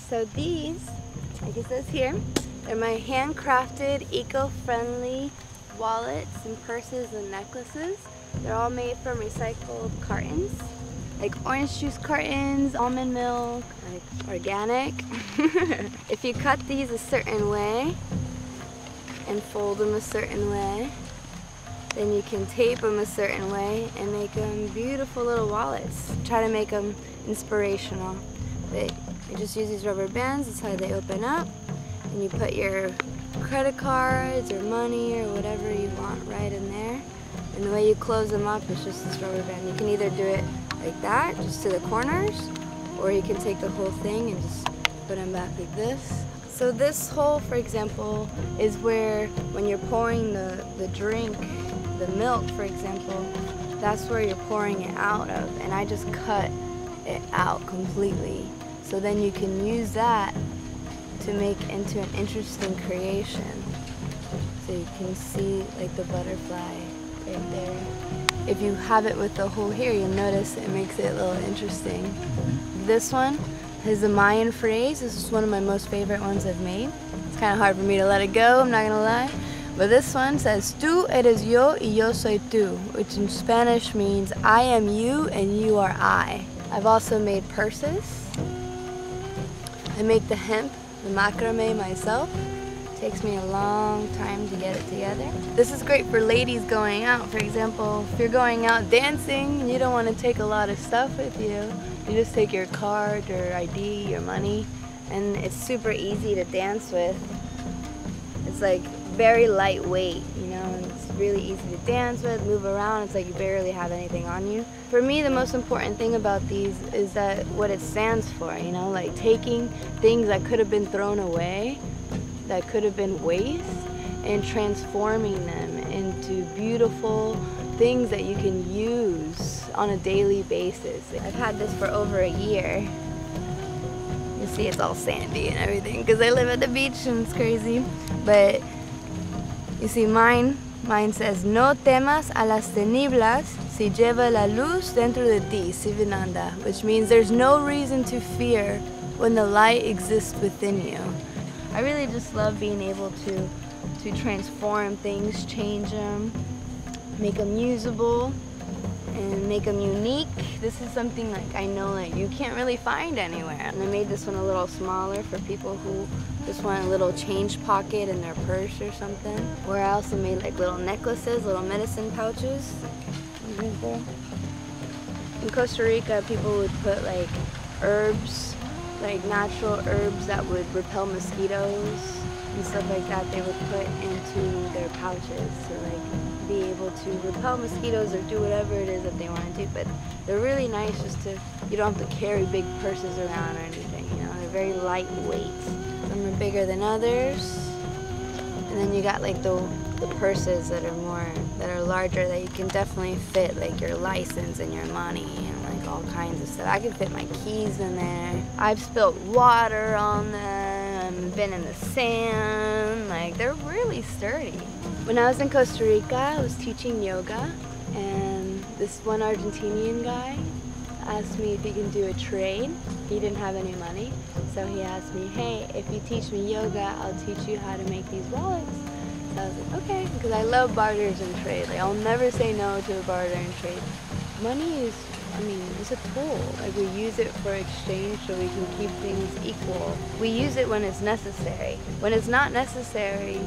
So these, like it says here, they're my handcrafted, eco-friendly wallets and purses and necklaces. They're all made from recycled cartons, like orange juice cartons, almond milk, like organic. If you cut these a certain way and fold them a certain way, then you can tape them a certain way and make them beautiful little wallets. Try to make them inspirational. You just use these rubber bands, that's how they open up, and you put your credit cards or money or whatever you want right in there. And the way you close them up is just this rubber band. You can either do it like that, just to the corners, or you can take the whole thing and just put them back like this. So this hole, for example, is where when you're pouring the drink, the milk, for example, that's where you're pouring it out of. And I just cut it out completely. So then you can use that to make into an interesting creation. So you can see like the butterfly right there. If you have it with the hole here, you'll notice it makes it a little interesting. This one is the Mayan phrase. This is one of my most favorite ones I've made. It's kind of hard for me to let it go, I'm not gonna lie. But this one says, Tú eres yo y yo soy tú, which in Spanish means I am you and you are I. I've also made purses. I make the hemp, the macrame myself. It takes me a long time to get it together. This is great for ladies going out. For example, if you're going out dancing and you don't want to take a lot of stuff with you, you just take your card, your ID, your money, and it's super easy to dance with. It's like very lightweight, you know, and it's really easy to dance with, move around. It's like you barely have anything on you. For me, the most important thing about these is that what it stands for, you know, like taking things that could have been thrown away, that could have been waste, and transforming them into beautiful things that you can use on a daily basis. I've had this for over a year. You see it's all sandy and everything because I live at the beach and it's crazy. But you see mine says, No temas a las tinieblas si lleva la luz dentro de ti, si vinanda, which means there's no reason to fear when the light exists within you. I really just love being able to transform things, change them, make them usable, and make them unique. This is something like I know that you can't really find anywhere. And I made this one a little smaller for people who just want a little change pocket in their purse or something. Or I also made like little necklaces, little medicine pouches. In Costa Rica, people would put like herbs, like natural herbs that would repel mosquitoes and stuff like that. They would put into their pouches to like be able to repel mosquitoes or do whatever it is that they want to do. But they're really nice just to, you don't have to carry big purses around or anything, you know, they're very lightweight. Some are bigger than others. And then you got like the purses that are larger, that you can definitely fit like your license and your money and like all kinds of stuff. I can fit my keys in there. I've spilled water on them, been in the sand, like they're really sturdy. When I was in Costa Rica, I was teaching yoga, and this one Argentinian guy asked me if he can do a trade. He didn't have any money, so he asked me, hey, if you teach me yoga, I'll teach you how to make these wallets. So I was like, okay, because I love barters and trade. Like, I'll never say no to a barter and trade. Money is, I mean, it's a tool. Like, we use it for exchange so we can keep things equal. We use it when it's necessary. When it's not necessary,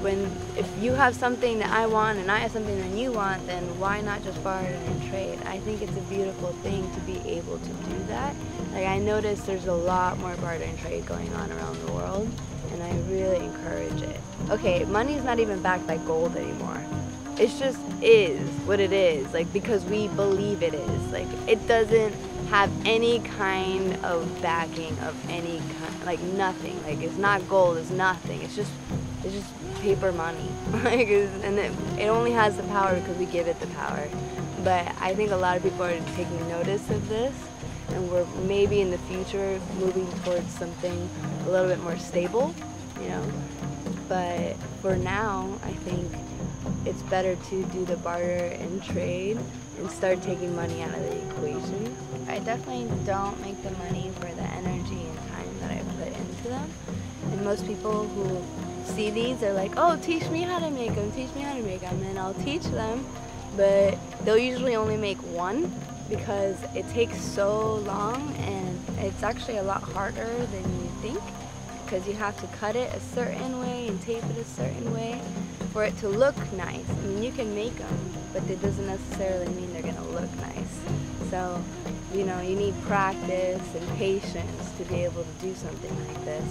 if you have something that I want and I have something that you want, then why not just barter and trade? I think it's a beautiful thing to be able to do that. Like, I noticed there's a lot more barter and trade going on around the world, and I really encourage it. Okay, money's not even backed by gold anymore. It just is what it is, like, because we believe it is. Like, it doesn't have any kind of backing of any kind, like nothing. Like, it's not gold, it's nothing. It's just paper money. Like, and it only has the power because we give it the power. But I think a lot of people are taking notice of this, and we're maybe in the future moving towards something a little bit more stable, you know. But for now, I think it's better to do the barter and trade and start taking money out of the equation. I definitely don't make the money for the energy and time that I put into most people who see these are like, oh, teach me how to make them, teach me how to make them, and I'll teach them, but they'll usually only make one because it takes so long, and it's actually a lot harder than you think, because you have to cut it a certain way and tape it a certain way for it to look nice. I mean, you can make them, but it doesn't necessarily mean they're gonna look nice. So, you know, you need practice and patience to be able to do something like this.